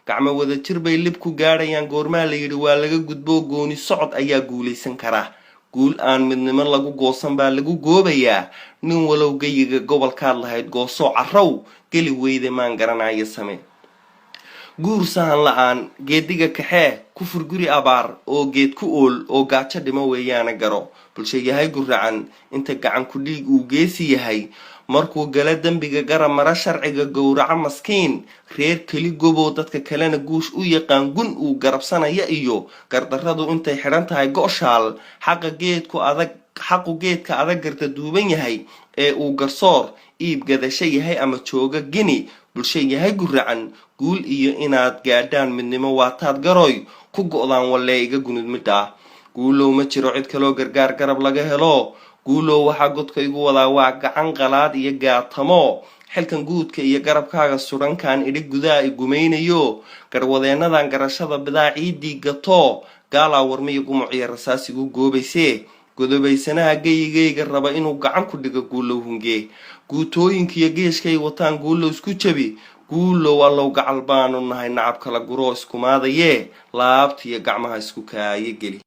gacmo wada jir bay libku gaadhayaan goormaa la yidhi waa laga gudbo gooni socod ayaa guulaysan kara guul aan midnimo lagu goosan baa lagu goobayaa nin walow gayiga gobolkaad lahayd gooso carrow geli weyde maan garanaya same guur sahan la'aan geediga kaxee ku furguri abaar oo geed ku ool oo gaajo dhimo weeyaana garo bulsho yahay guracan inta gacan ku dhiig uu geesi yahay markuu gala dambiga garab mara sharciga gowraca maskiin reer keli gobo dadka kalena guush u yaqaan gun uu garabsanaya iyo gardarradu intay xidhan tahay go'shaal xaqu geedka adag garta duuban yahay ee uu garsoor iib gadasho yahay ama jooga gini bulsho yahay guracan guul iyo inaad gaadhaan midnimo waataad garoy ku go'daan walee iga gunud midha guulow ma jiro cid kaloo gargaar garab laga helo guulow waxaa godka igu wadaa waa gacan qalaad iyo gaatamo xilkan guudka iyo garabkaaga surankan idhi gudaa i gumaynayo garwadeenadan garashada bidaa ciidii gato gaalaa warmiyo gumuciyo rasaasigu goobaysee godobaysanaha geyigayga raba inuu gacan ku dhigo guulow hunge guutooyinkiiyo geeshkay wataan guulow isku jabi guulow allow gacal baanu nahay nacab kala guroo iskumaadayee laabtiyo gacmaha isku kaaye geli